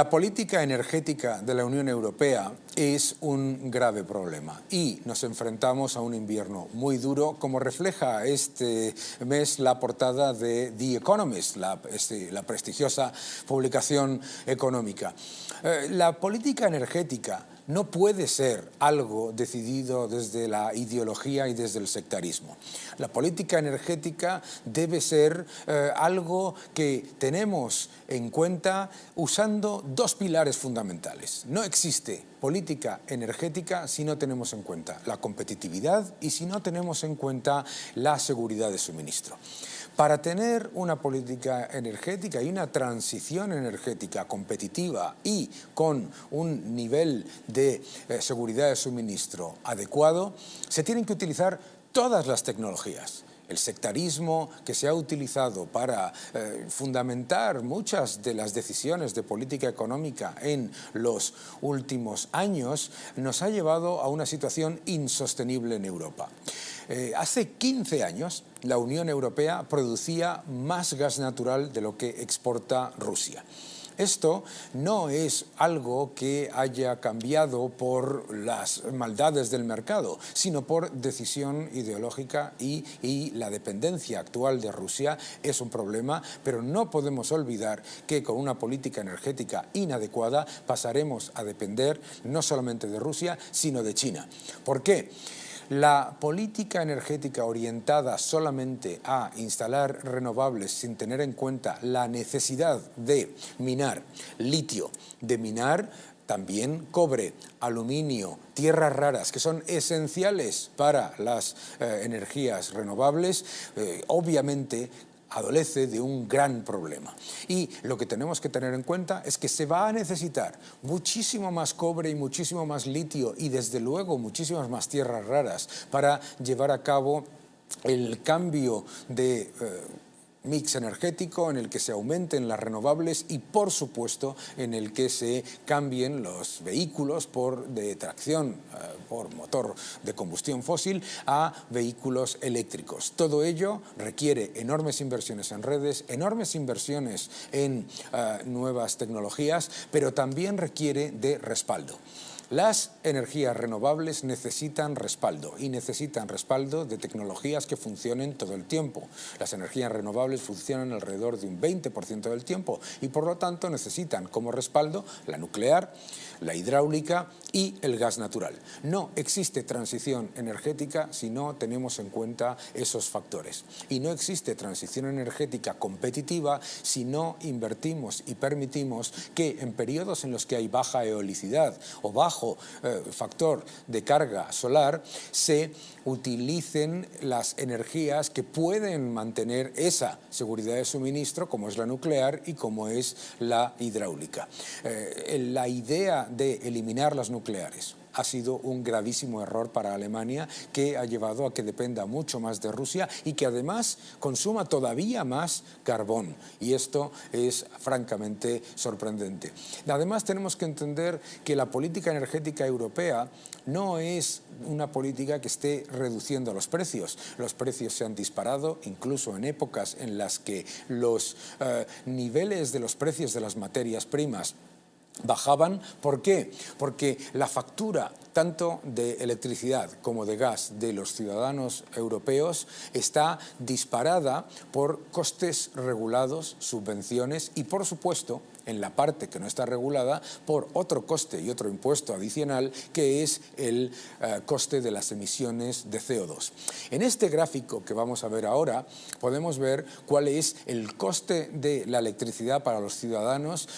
La política energética de la Unión Europea es un grave problema y nos enfrentamos a un invierno muy duro, como refleja este mes la portada de The Economist, la prestigiosa publicación económica. La política energética no puede ser algo decidido desde la ideología y desde el sectarismo. La política energética debe ser algo que tenemos en cuenta usando dos pilares fundamentales. No existe política energética si no tenemos en cuenta la competitividad y si no tenemos en cuenta la seguridad de suministro. Para tener una política energética y una transición energética competitiva y con un nivel de seguridad de suministro adecuado, se tienen que utilizar todas las tecnologías. El sectarismo que se ha utilizado para fundamentar muchas de las decisiones de política económica en los últimos años nos ha llevado a una situación insostenible en Europa. Hace 15 años la Unión Europea producía más gas natural de lo que exporta Rusia. Esto no es algo que haya cambiado por las maldades del mercado, sino por decisión ideológica y la dependencia actual de Rusia es un problema, pero no podemos olvidar que con una política energética inadecuada pasaremos a depender no solamente de Rusia, sino de China. ¿Por qué? La política energética orientada solamente a instalar renovables sin tener en cuenta la necesidad de minar litio, de minar también cobre, aluminio, tierras raras, que son esenciales para las energías renovables, obviamente adolece de un gran problema. Y lo que tenemos que tener en cuenta es que se va a necesitar muchísimo más cobre y muchísimo más litio y desde luego muchísimas más tierras raras para llevar a cabo el cambio de mix energético en el que se aumenten las renovables y, por supuesto, en el que se cambien los vehículos de tracción por motor de combustión fósil a vehículos eléctricos. Todo ello requiere enormes inversiones en redes, enormes inversiones en nuevas tecnologías, pero también requiere de respaldo. Las energías renovables necesitan respaldo y necesitan respaldo de tecnologías que funcionen todo el tiempo. Las energías renovables funcionan alrededor de un 20% del tiempo y por lo tanto necesitan como respaldo la nuclear, la hidráulica y el gas natural. No existe transición energética si no tenemos en cuenta esos factores. Y no existe transición energética competitiva si no invertimos y permitimos que en periodos en los que hay baja eolicidad o bajo factor de carga solar se utilicen las energías que pueden mantener esa seguridad de suministro, como es la nuclear y como es la hidráulica. La idea de eliminar las nucleares ha sido un gravísimo error para Alemania que ha llevado a que dependa mucho más de Rusia y que además consuma todavía más carbón. Y esto es francamente sorprendente. Además tenemos que entender que la política energética europea no es una política que esté reduciendo los precios. Los precios se han disparado incluso en épocas en las que los niveles de los precios de las materias primas bajaban. ¿Por qué? Porque la factura tanto de electricidad como de gas de los ciudadanos europeos está disparada por costes regulados, subvenciones y, por supuesto, en la parte que no está regulada, por otro coste y otro impuesto adicional que es el coste de las emisiones de CO2. En este gráfico que vamos a ver ahora podemos ver cuál es el coste de la electricidad para los ciudadanos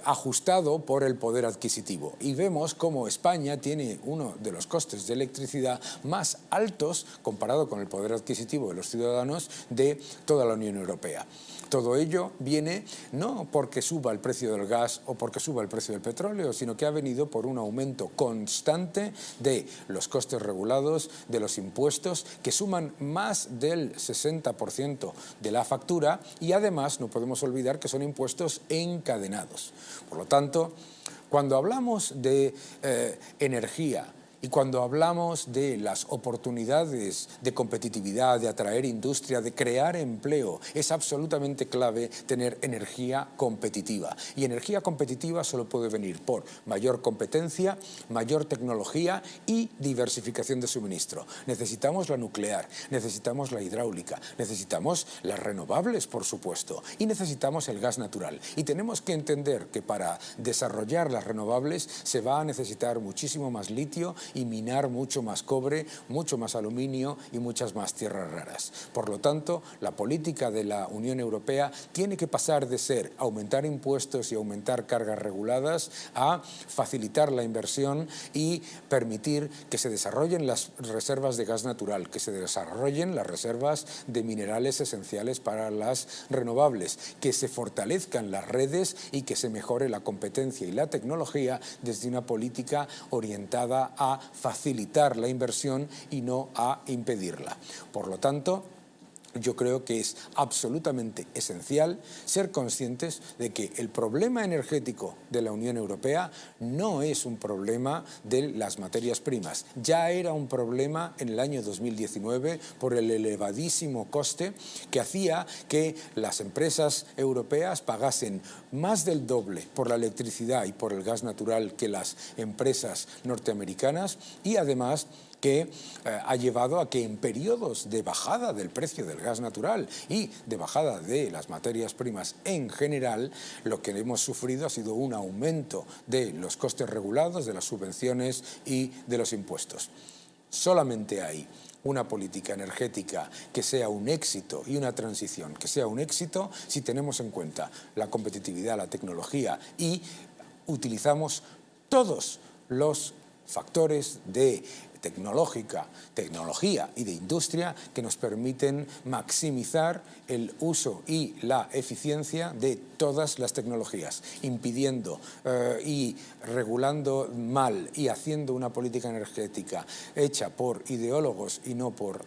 ajustado por el poder adquisitivo. Y vemos cómo España tiene uno de los costes de electricidad más altos comparado con el poder adquisitivo de los ciudadanos de toda la Unión Europea. Todo ello viene no porque suba el precio del gas o porque suba el precio del petróleo, sino que ha venido por un aumento constante de los costes regulados, de los impuestos, que suman más del 60% de la factura y además no podemos olvidar que son impuestos encadenados. Por lo tanto, cuando hablamos de energía Y cuando hablamos de las oportunidades de competitividad, de atraer industria, de crear empleo, es absolutamente clave tener energía competitiva. Y energía competitiva solo puede venir por mayor competencia, mayor tecnología y diversificación de suministro. Necesitamos la nuclear, necesitamos la hidráulica, necesitamos las renovables, por supuesto, y necesitamos el gas natural. Y tenemos que entender que para desarrollar las renovables se va a necesitar muchísimo más litio y minar mucho más cobre, mucho más aluminio y muchas más tierras raras. Por lo tanto, la política de la Unión Europea tiene que pasar de ser aumentar impuestos y aumentar cargas reguladas a facilitar la inversión y permitir que se desarrollen las reservas de gas natural, que se desarrollen las reservas de minerales esenciales para las renovables, que se fortalezcan las redes y que se mejore la competencia y la tecnología desde una política orientada a facilitar la inversión y no a impedirla. Por lo tanto, yo creo que es absolutamente esencial ser conscientes de que el problema energético de la Unión Europea no es un problema de las materias primas. Ya era un problema en el año 2019 por el elevadísimo coste que hacía que las empresas europeas pagasen más del doble por la electricidad y por el gas natural que las empresas norteamericanas, y además que ha llevado a que en periodos de bajada del precio del gas natural y de bajada de las materias primas en general, lo que hemos sufrido ha sido un aumento de los costes regulados, de las subvenciones y de los impuestos. Solamente hay una política energética que sea un éxito y una transición que sea un éxito si tenemos en cuenta la competitividad, la tecnología y utilizamos todos los factores de tecnología y de industria que nos permiten maximizar el uso y la eficiencia de todas las tecnologías, impidiendo y regulando mal y haciendo una política energética hecha por ideólogos y no por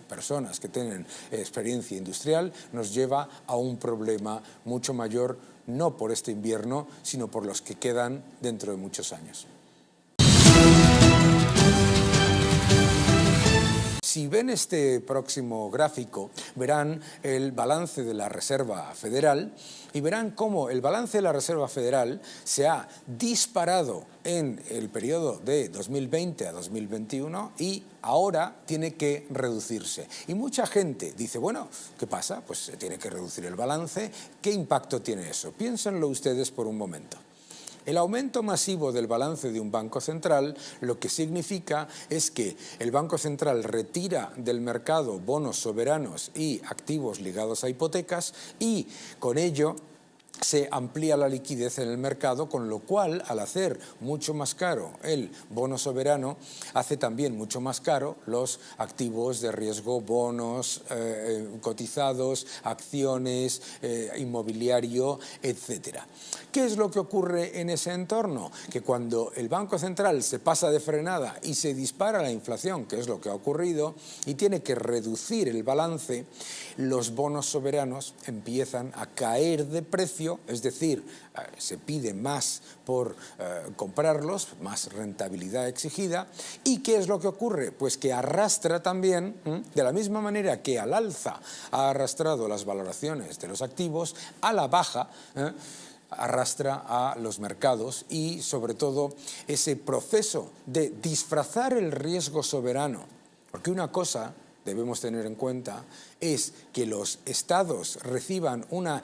personas que tienen experiencia industrial, nos lleva a un problema mucho mayor, no por este invierno, sino por los que quedan dentro de muchos años. Si ven este próximo gráfico, verán el balance de la Reserva Federal y verán cómo el balance de la Reserva Federal se ha disparado en el periodo de 2020 a 2021 y ahora tiene que reducirse. Y mucha gente dice, bueno, ¿qué pasa? Pues se tiene que reducir el balance. ¿Qué impacto tiene eso? Piénsenlo ustedes por un momento. El aumento masivo del balance de un banco central lo que significa es que el Banco Central retira del mercado bonos soberanos y activos ligados a hipotecas y con ello se amplía la liquidez en el mercado, con lo cual, al hacer mucho más caro el bono soberano, hace también mucho más caro los activos de riesgo, bonos cotizados, acciones, inmobiliario, etc. ¿Qué es lo que ocurre en ese entorno? Que cuando el Banco Central se pasa de frenada y se dispara la inflación, que es lo que ha ocurrido, y tiene que reducir el balance, los bonos soberanos empiezan a caer de precio, es decir, se pide más por comprarlos, más rentabilidad exigida. ¿Y qué es lo que ocurre? Pues que arrastra también, de la misma manera que al alza ha arrastrado las valoraciones de los activos, a la baja arrastra a los mercados y sobre todo ese proceso de disfrazar el riesgo soberano. Porque una cosa debemos tener en cuenta es que los estados reciban un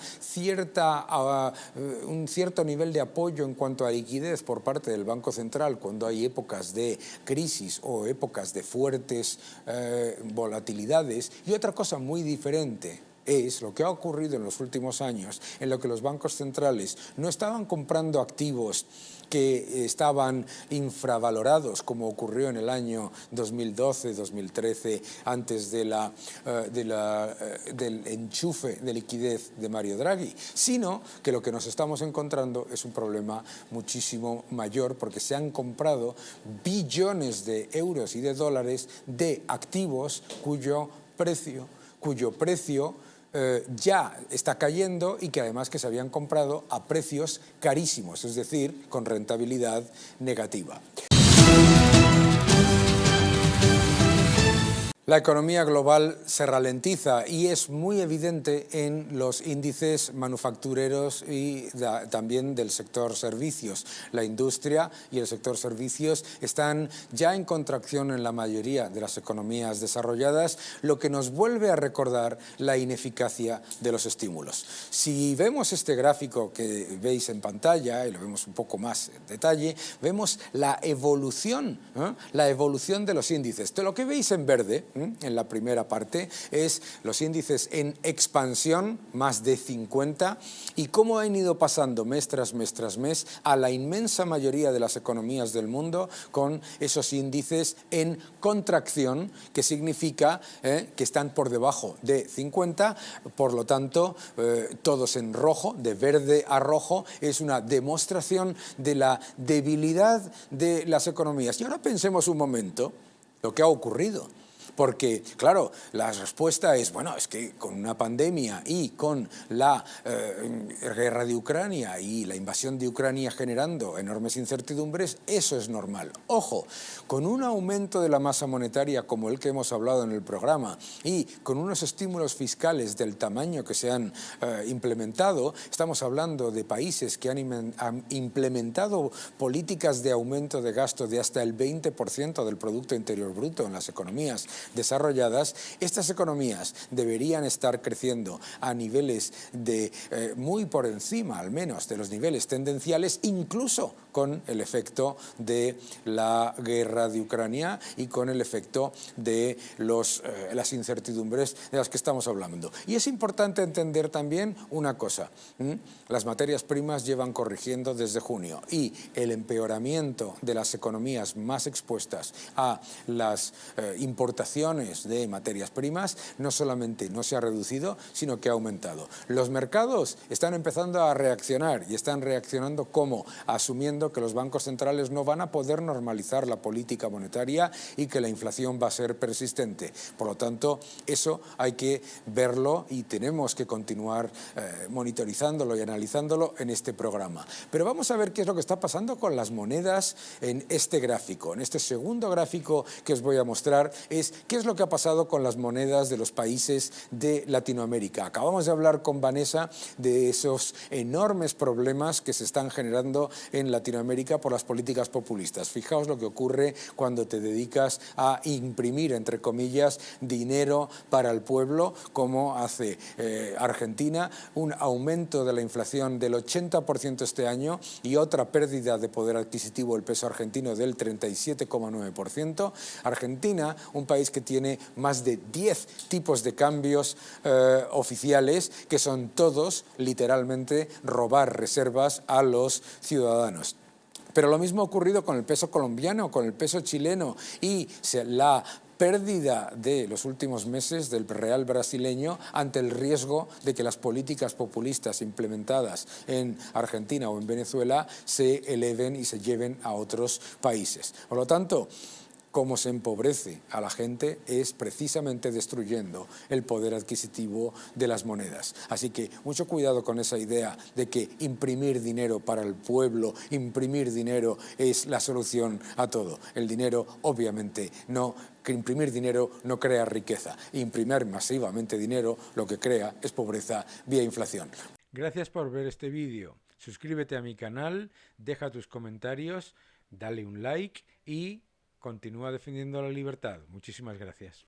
cierto nivel de apoyo en cuanto a liquidez por parte del Banco Central cuando hay épocas de crisis o épocas de fuertes volatilidades, y otra cosa muy diferente es lo que ha ocurrido en los últimos años, en lo que los bancos centrales no estaban comprando activos que estaban infravalorados, como ocurrió en el año 2012-2013, antes del enchufe de liquidez de Mario Draghi, sino que lo que nos estamos encontrando es un problema muchísimo mayor, porque se han comprado billones de euros y de dólares de activos cuyo precio ya está cayendo y que además que se habían comprado a precios carísimos, es decir, con rentabilidad negativa. La economía global se ralentiza y es muy evidente en los índices manufactureros y también del sector servicios. La industria y el sector servicios están ya en contracción en la mayoría de las economías desarrolladas, lo que nos vuelve a recordar la ineficacia de los estímulos. Si vemos este gráfico que veis en pantalla, y lo vemos un poco más en detalle, vemos la evolución de los índices. De lo que veis en verde, en la primera parte, es los índices en expansión, más de 50, y cómo han ido pasando mes tras mes tras mes a la inmensa mayoría de las economías del mundo con esos índices en contracción, que significa que están por debajo de 50, por lo tanto, todos en rojo, de verde a rojo, es una demostración de la debilidad de las economías. Y ahora pensemos un momento lo que ha ocurrido. Porque, claro, la respuesta es, bueno, es que con una pandemia y con la guerra de Ucrania y la invasión de Ucrania generando enormes incertidumbres, eso es normal. Ojo, con un aumento de la masa monetaria como el que hemos hablado en el programa y con unos estímulos fiscales del tamaño que se han implementado, estamos hablando de países que han implementado políticas de aumento de gasto de hasta el 20% del Producto Interior Bruto en las economías desarrolladas. Estas economías deberían estar creciendo a niveles de muy por encima, al menos, de los niveles tendenciales, incluso con el efecto de la guerra de Ucrania y con el efecto de las incertidumbres de las que estamos hablando. Y es importante entender también una cosa. Las materias primas llevan corrigiendo desde junio y el empeoramiento de las economías más expuestas a las importaciones de materias primas no solamente no se ha reducido, sino que ha aumentado. Los mercados están empezando a reaccionar y están reaccionando ¿cómo? Asumiendo que los bancos centrales no van a poder normalizar la política monetaria y que la inflación va a ser persistente. Por lo tanto, eso hay que verlo y tenemos que continuar monitorizándolo y analizándolo en este programa. Pero vamos a ver qué es lo que está pasando con las monedas en este gráfico. En este segundo gráfico que os voy a mostrar es qué es lo que ha pasado con las monedas de los países de Latinoamérica. Acabamos de hablar con Vanessa de esos enormes problemas que se están generando en Latinoamérica por las políticas populistas. Fijaos lo que ocurre cuando te dedicas a imprimir, entre comillas, dinero para el pueblo, como hace Argentina, un aumento de la inflación del 80% este año y otra pérdida de poder adquisitivo del peso argentino del 37,9%. Argentina, un país que tiene más de 10 tipos de cambios oficiales, que son todos, literalmente, robar reservas a los ciudadanos. Pero lo mismo ha ocurrido con el peso colombiano, con el peso chileno y la pérdida de los últimos meses del real brasileño ante el riesgo de que las políticas populistas implementadas en Argentina o en Venezuela se eleven y se lleven a otros países. Por lo tanto, cómo se empobrece a la gente es precisamente destruyendo el poder adquisitivo de las monedas. Así que mucho cuidado con esa idea de que imprimir dinero para el pueblo, imprimir dinero es la solución a todo. El dinero, obviamente, no, que imprimir dinero no crea riqueza. Imprimir masivamente dinero lo que crea es pobreza vía inflación. Gracias por ver este vídeo. Suscríbete a mi canal, deja tus comentarios, dale un like y continúa defendiendo la libertad. Muchísimas gracias.